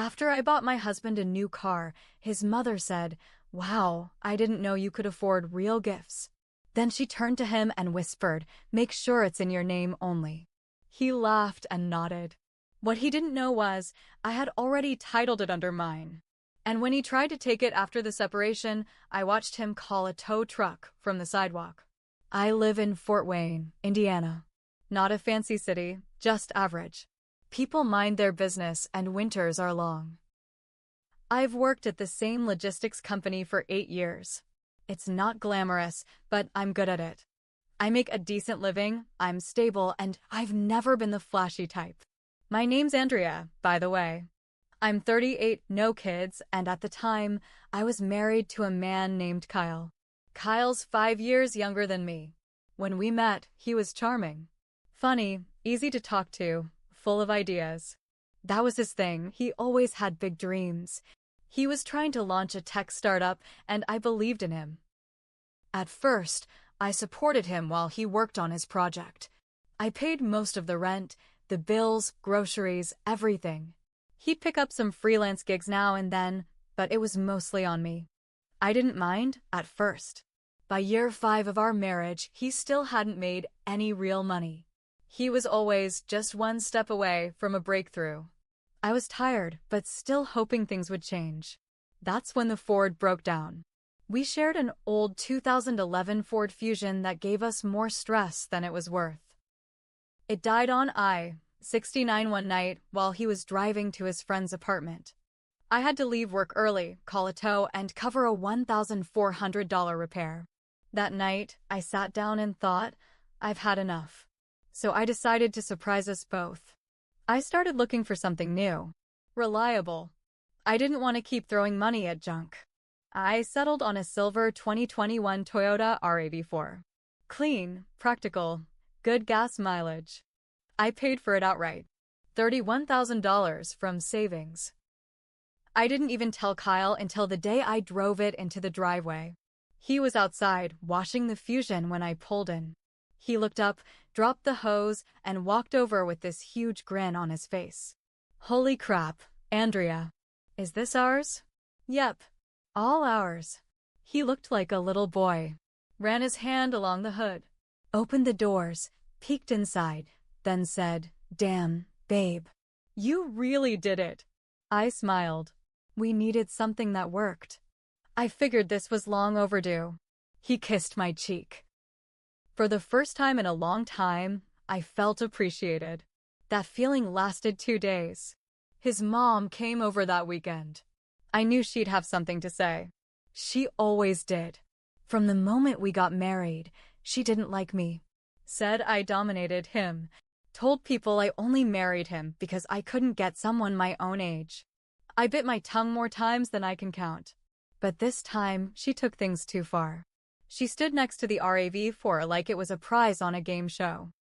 After I bought my husband a new car, his mother said, "Wow, I didn't know you could afford real gifts." Then she turned to him and whispered, "Make sure it's in your name only." He laughed and nodded. What he didn't know was, I had already titled it under mine. And when he tried to take it after the separation, I watched him call a tow truck from the sidewalk. I live in Fort Wayne, Indiana. Not a fancy city, just average. People mind their business and winters are long. I've worked at the same logistics company for 8 years. It's not glamorous, but I'm good at it. I make a decent living, I'm stable, and I've never been the flashy type. My name's Andrea, by the way. I'm 38, no kids, and at the time, I was married to a man named Kyle. Kyle's 5 years younger than me. When we met, he was charming. Funny, easy to talk to, full of ideas. That was his thing, he always had big dreams. He was trying to launch a tech startup, and I believed in him. At first, I supported him while he worked on his project. I paid most of the rent, the bills, groceries, everything. He'd pick up some freelance gigs now and then, but it was mostly on me. I didn't mind, at first. By year 5 of our marriage, he still hadn't made any real money. He was always just one step away from a breakthrough. I was tired, but still hoping things would change. That's when the Ford broke down. We shared an old 2011 Ford Fusion that gave us more stress than it was worth. It died on I-69 one night while he was driving to his friend's apartment. I had to leave work early, call a tow, and cover a $1,400 repair. That night, I sat down and thought, I've had enough. So I decided to surprise us both. I started looking for something new. Reliable. I didn't want to keep throwing money at junk. I settled on a silver 2021 Toyota RAV4. Clean, practical, good gas mileage. I paid for it outright. $31,000 from savings. I didn't even tell Kyle until the day I drove it into the driveway. He was outside, washing the Fusion when I pulled in. He looked up, dropped the hose, and walked over with this huge grin on his face. "Holy crap, Andrea. Is this ours?" "Yep. All ours." He looked like a little boy. Ran his hand along the hood. Opened the doors, peeked inside, then said, "Damn, babe. You really did it." I smiled. We needed something that worked. I figured this was long overdue. He kissed my cheek. For the first time in a long time, I felt appreciated. That feeling lasted 2 days. His mom came over that weekend. I knew she'd have something to say. She always did. From the moment we got married, she didn't like me. Said I dominated him. Told people I only married him because I couldn't get someone my own age. I bit my tongue more times than I can count. But this time, she took things too far. She stood next to the RAV4 like it was a prize on a game show.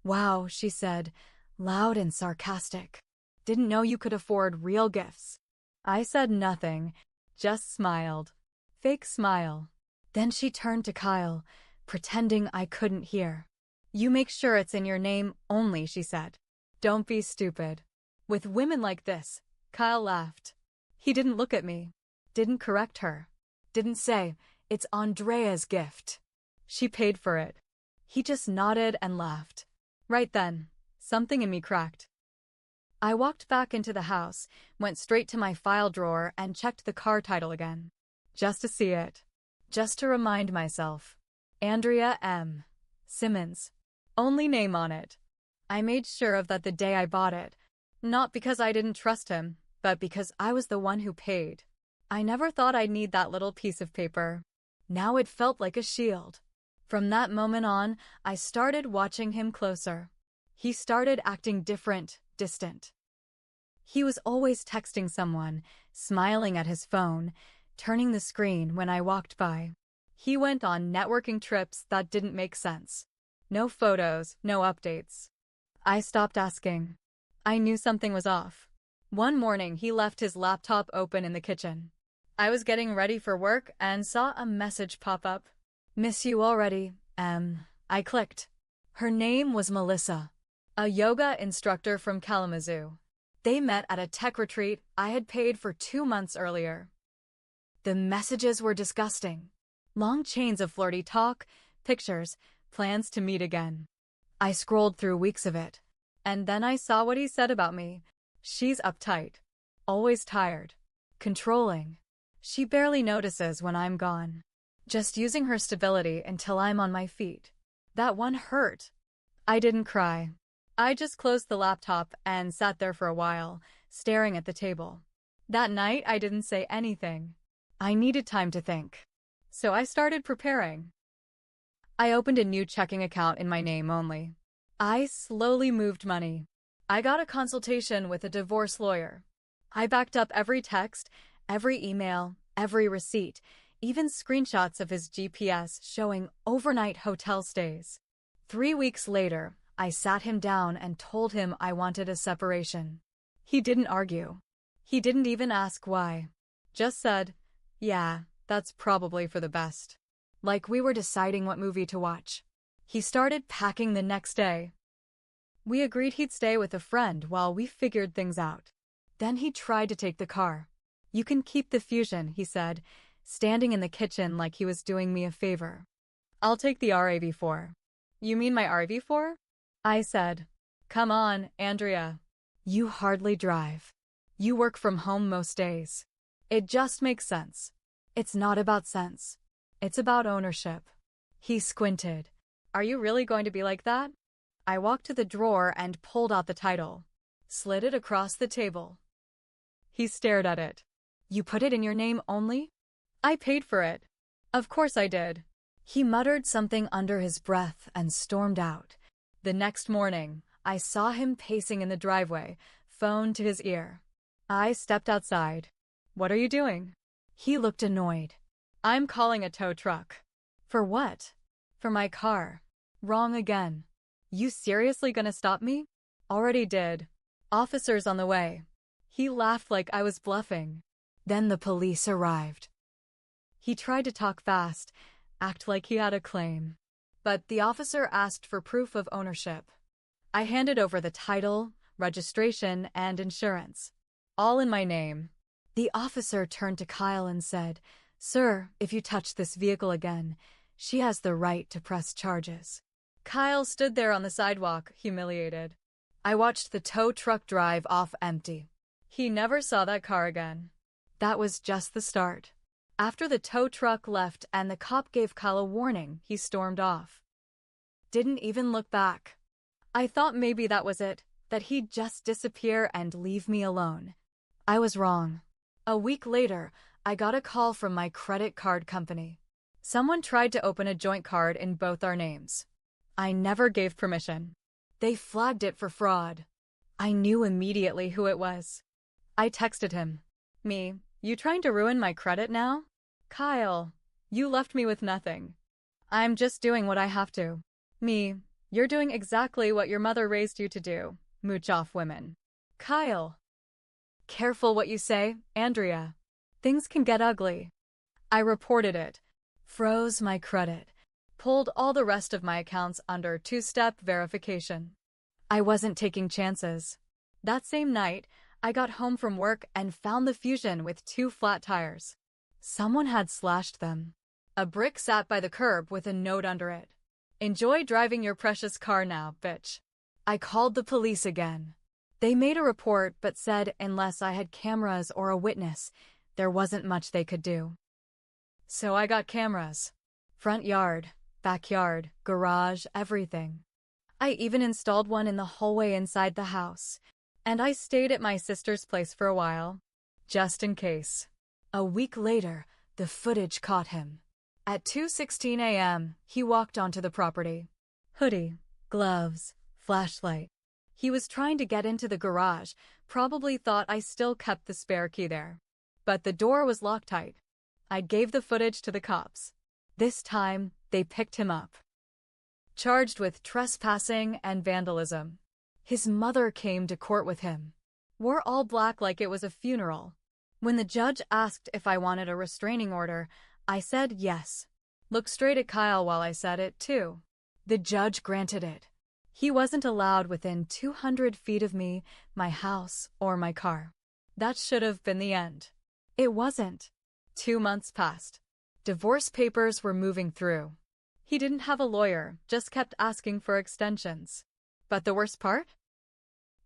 "Wow," she said, loud and sarcastic. "Didn't know you could afford real gifts." I said nothing, just smiled. Fake smile. Then she turned to Kyle, pretending I couldn't hear. "You make sure it's in your name only," she said. "Don't be stupid." With women like this, Kyle laughed. He didn't look at me. Didn't correct her. Didn't say, "It's Andrea's gift. She paid for it." He just nodded and laughed. Right then, something in me cracked. I walked back into the house, went straight to my file drawer and checked the car title again. Just to see it. Just to remind myself. Andrea M. Simmons. Only name on it. I made sure of that the day I bought it. Not because I didn't trust him, but because I was the one who paid. I never thought I'd need that little piece of paper. Now it felt like a shield. From that moment on, I started watching him closer. He started acting different, distant. He was always texting someone, smiling at his phone, turning the screen when I walked by. He went on networking trips that didn't make sense. No photos, no updates. I stopped asking. I knew something was off. One morning he left his laptop open in the kitchen. I was getting ready for work and saw a message pop up. "Miss you already, M." I clicked. Her name was Melissa, a yoga instructor from Kalamazoo. They met at a tech retreat I had paid for 2 months earlier. The messages were disgusting. Long chains of flirty talk, pictures, plans to meet again. I scrolled through weeks of it. And then I saw what he said about me. She's uptight. Always tired. Controlling. She barely notices when I'm gone. Just using her stability until I'm on my feet. That one hurt. I didn't cry. I just closed the laptop and sat there for a while, staring at the table. That night, I didn't say anything. I needed time to think. So I started preparing. I opened a new checking account in my name only. I slowly moved money. I got a consultation with a divorce lawyer. I backed up every text, every email, every receipt, even screenshots of his GPS showing overnight hotel stays. 3 weeks later, I sat him down and told him I wanted a separation. He didn't argue. He didn't even ask why. Just said, "Yeah, that's probably for the best." Like we were deciding what movie to watch. He started packing the next day. We agreed he'd stay with a friend while we figured things out. Then he tried to take the car. "You can keep the Fusion," he said, standing in the kitchen like he was doing me a favor. "I'll take the RAV4. "You mean my RV4? I said. "Come on, Andrea. You hardly drive. You work from home most days. It just makes sense." "It's not about sense. It's about ownership." He squinted. "Are you really going to be like that?" I walked to the drawer and pulled out the title. Slid it across the table. He stared at it. "You put it in your name only?" "I paid for it." "Of course I did." He muttered something under his breath and stormed out. The next morning, I saw him pacing in the driveway, phone to his ear. I stepped outside. "What are you doing?" He looked annoyed. "I'm calling a tow truck." "For what?" "For my car." "Wrong again." "You seriously gonna stop me?" "Already did. Officers on the way." He laughed like I was bluffing. Then the police arrived. He tried to talk fast, act like he had a claim. But the officer asked for proof of ownership. I handed over the title, registration, and insurance. All in my name. The officer turned to Kyle and said, "Sir, if you touch this vehicle again, she has the right to press charges." Kyle stood there on the sidewalk, humiliated. I watched the tow truck drive off empty. He never saw that car again. That was just the start. After the tow truck left and the cop gave Kyle a warning, he stormed off. Didn't even look back. I thought maybe that was it, that he'd just disappear and leave me alone. I was wrong. A week later, I got a call from my credit card company. Someone tried to open a joint card in both our names. I never gave permission. They flagged it for fraud. I knew immediately who it was. I texted him. "Me, you trying to ruin my credit now?" "Kyle, you left me with nothing. I'm just doing what I have to." "Me, you're doing exactly what your mother raised you to do, mooch off women." "Kyle. Careful what you say, Andrea. Things can get ugly." I reported it. Froze my credit. Pulled all the rest of my accounts under two-step verification. I wasn't taking chances. That same night, I got home from work and found the Fusion with 2 flat tires. Someone had slashed them. A brick sat by the curb with a note under it. "Enjoy driving your precious car now, bitch." I called the police again. They made a report but said unless I had cameras or a witness, there wasn't much they could do. So I got cameras. Front yard, backyard, garage, everything. I even installed one in the hallway inside the house. And I stayed at my sister's place for a while, just in case. A week later, the footage caught him. At 2:16 a.m., he walked onto the property. Hoodie, gloves, flashlight. He was trying to get into the garage, probably thought I still kept the spare key there. But the door was locked tight. I gave the footage to the cops. This time, they picked him up. Charged with trespassing and vandalism. His mother came to court with him. Wore all black like it was a funeral. When the judge asked if I wanted a restraining order, I said yes. Looked straight at Kyle while I said it, too. The judge granted it. He wasn't allowed within 200 feet of me, my house, or my car. That should have been the end. It wasn't. 2 months passed. Divorce papers were moving through. He didn't have a lawyer, just kept asking for extensions. But the worst part?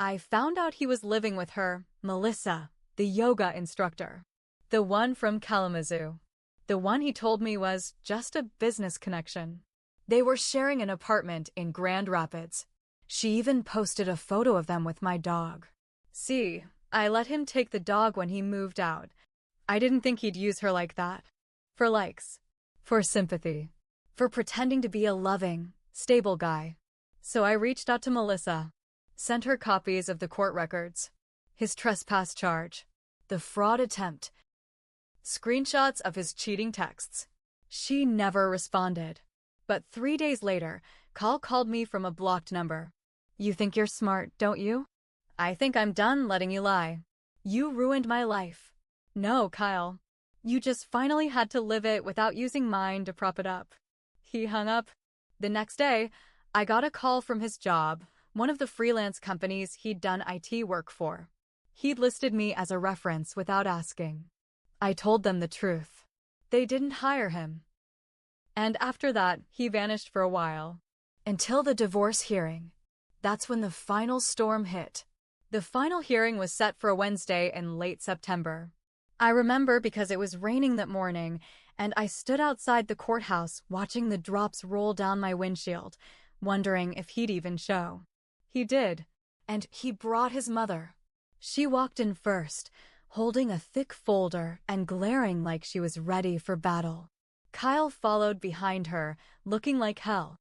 I found out he was living with her, Melissa, the yoga instructor. The one from Kalamazoo. The one he told me was just a business connection. They were sharing an apartment in Grand Rapids. She even posted a photo of them with my dog. See, I let him take the dog when he moved out. I didn't think he'd use her like that. For likes. For sympathy. For pretending to be a loving, stable guy. So I reached out to Melissa. Sent her copies of the court records. His trespass charge. The fraud attempt. Screenshots of his cheating texts. She never responded. But 3 days later, Kyle called me from a blocked number. You think you're smart, don't you? I think I'm done letting you lie. You ruined my life. No, Kyle. You just finally had to live it without using mine to prop it up. He hung up. The next day, I got a call from his job, one of the freelance companies he'd done IT work for. He'd listed me as a reference without asking. I told them the truth. They didn't hire him. And after that, he vanished for a while. Until the divorce hearing. That's when the final storm hit. The final hearing was set for a Wednesday in late September. I remember because it was raining that morning, and I stood outside the courthouse watching the drops roll down my windshield, wondering if he'd even show. He did, and he brought his mother. She walked in first, holding a thick folder and glaring like she was ready for battle. Kyle followed behind her, looking like hell.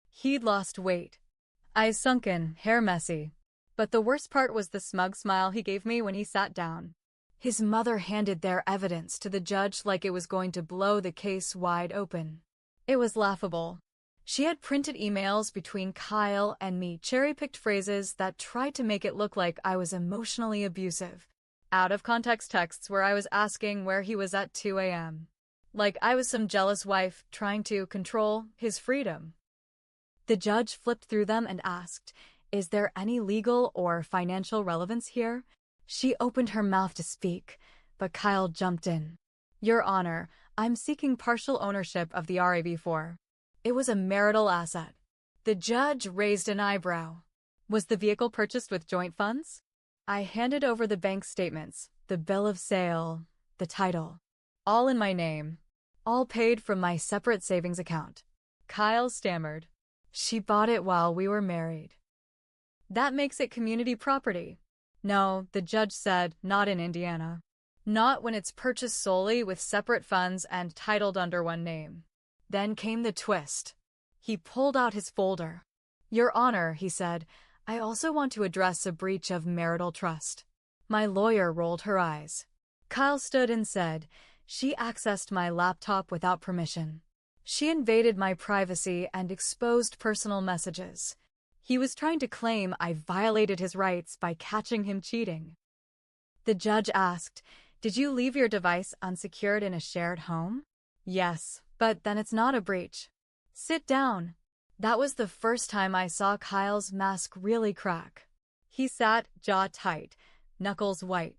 He'd lost weight. Eyes sunken, hair messy. But the worst part was the smug smile he gave me when he sat down. His mother handed their evidence to the judge like it was going to blow the case wide open. It was laughable. She had printed emails between Kyle and me, cherry-picked phrases that tried to make it look like I was emotionally abusive. Out-of-context texts where I was asking where he was at 2 a.m. Like I was some jealous wife trying to control his freedom. The judge flipped through them and asked, "Is there any legal or financial relevance here?" She opened her mouth to speak, but Kyle jumped in. "Your Honor, I'm seeking partial ownership of the RAV4. It was a marital asset." The judge raised an eyebrow. Was the vehicle purchased with joint funds? I handed over the bank statements, the bill of sale, the title. All in my name. All paid from my separate savings account. Kyle stammered. She bought it while we were married. That makes it community property. No, the judge said, not in Indiana. Not when it's purchased solely with separate funds and titled under one name. Then came the twist. He pulled out his folder. Your Honor, he said, I also want to address a breach of marital trust. My lawyer rolled her eyes. Kyle stood and said, she accessed my laptop without permission. She invaded my privacy and exposed personal messages. He was trying to claim I violated his rights by catching him cheating. The judge asked, did you leave your device unsecured in a shared home? Yes, but then it's not a breach. Sit down. That was the first time I saw Kyle's mask really crack. He sat, jaw tight, knuckles white.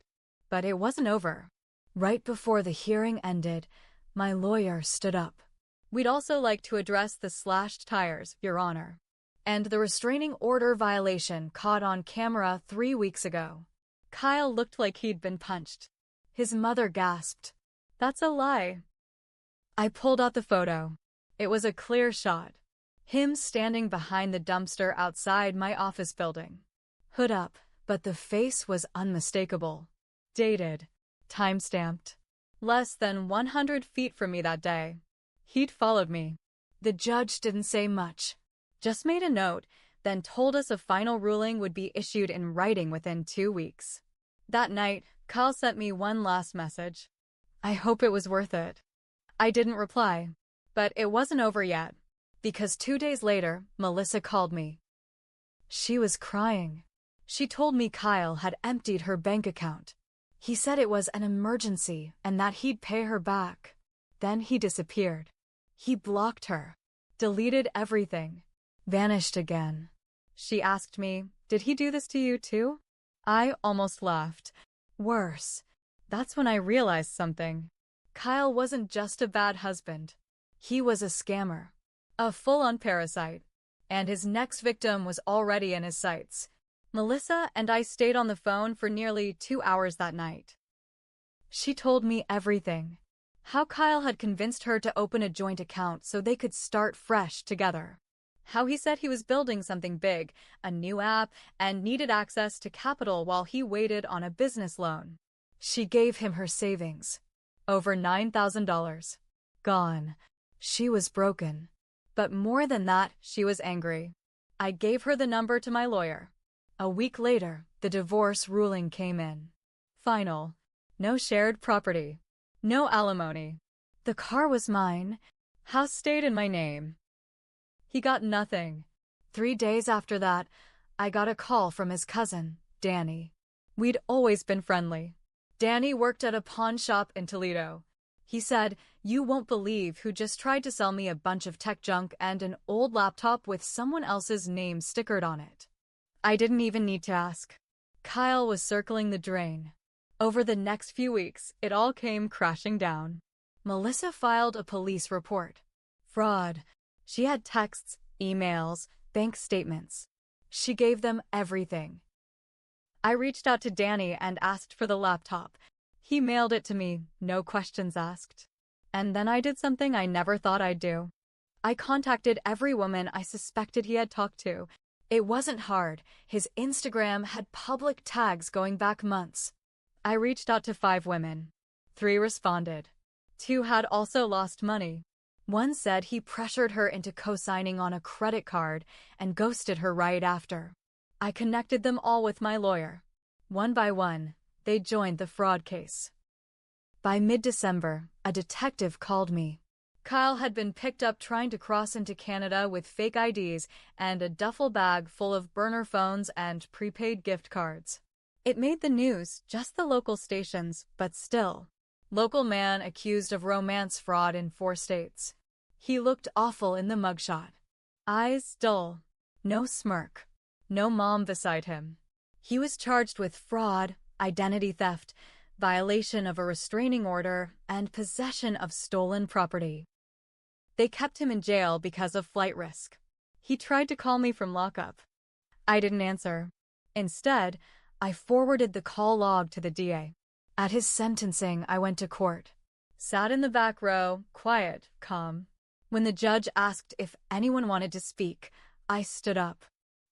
But it wasn't over. Right before the hearing ended, my lawyer stood up. We'd also like to address the slashed tires, Your Honor, and the restraining order violation caught on camera 3 weeks ago. Kyle looked like he'd been punched. His mother gasped. That's a lie. I pulled out the photo. It was a clear shot. Him standing behind the dumpster outside my office building. Hood up, but the face was unmistakable. Dated. Time-stamped. Less than 100 feet from me that day. He'd followed me. The judge didn't say much. Just made a note, then told us a final ruling would be issued in writing within 2 weeks. That night, Kyle sent me one last message. I hope it was worth it. I didn't reply. But it wasn't over yet. Because 2 days later, Melissa called me. She was crying. She told me Kyle had emptied her bank account. He said it was an emergency and that he'd pay her back. Then he disappeared. He blocked her. Deleted everything. Vanished again. She asked me, "Did he do this to you too?" I almost laughed. Worse. That's when I realized something. Kyle wasn't just a bad husband. He was a scammer. A full-on parasite. And his next victim was already in his sights. Melissa and I stayed on the phone for nearly 2 hours that night. She told me everything. How Kyle had convinced her to open a joint account so they could start fresh together. How he said he was building something big, a new app, and needed access to capital while he waited on a business loan. She gave him her savings. Over $9,000. Gone. She was broken. But more than that, she was angry. I gave her the number to my lawyer. A week later, the divorce ruling came in. Final. No shared property. No alimony. The car was mine. House stayed in my name. He got nothing. 3 days after that, I got a call from his cousin, Danny. We'd always been friendly. Danny worked at a pawn shop in Toledo. He said, "You won't believe who just tried to sell me a bunch of tech junk and an old laptop with someone else's name stickered on it." I didn't even need to ask. Kyle was circling the drain. Over the next few weeks, it all came crashing down. Melissa filed a police report. Fraud. She had texts, emails, bank statements. She gave them everything. I reached out to Danny and asked for the laptop. He mailed it to me, no questions asked. And then I did something I never thought I'd do. I contacted every woman I suspected he had talked to. It wasn't hard. His Instagram had public tags going back months. I reached out to 5 women. 3 responded. 2 had also lost money. One said he pressured her into co-signing on a credit card and ghosted her right after. I connected them all with my lawyer. One by one, they joined the fraud case. By mid-December, a detective called me. Kyle had been picked up trying to cross into Canada with fake IDs and a duffel bag full of burner phones and prepaid gift cards. It made the news, just the local stations, but still. Local man accused of romance fraud in 4 states. He looked awful in the mugshot. Eyes dull. No smirk. No mom beside him. He was charged with fraud, identity theft, violation of a restraining order, and possession of stolen property. They kept him in jail because of flight risk. He tried to call me from lockup. I didn't answer. Instead, I forwarded the call log to the DA. At his sentencing, I went to court. Sat in the back row, quiet, calm. When the judge asked if anyone wanted to speak, I stood up.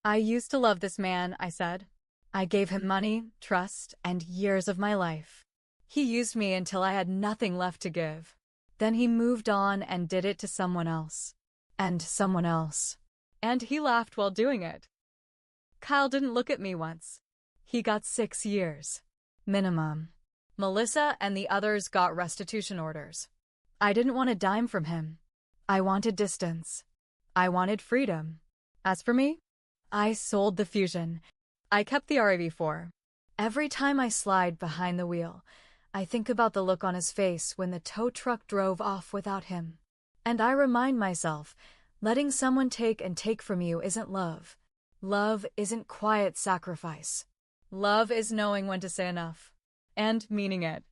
"I used to love this man," I said. "I gave him money, trust, and years of my life. He used me until I had nothing left to give. Then he moved on and did it to someone else. And someone else." And he laughed while doing it. Kyle didn't look at me once. He got 6 years. Minimum. Melissa and the others got restitution orders. I didn't want a dime from him. I wanted distance. I wanted freedom. As for me, I sold the Fusion. I kept the RAV4. Every time I slide behind the wheel, I think about the look on his face when the tow truck drove off without him. And I remind myself, letting someone take and take from you isn't love. Love isn't quiet sacrifice. Love is knowing when to say enough. And meaning it.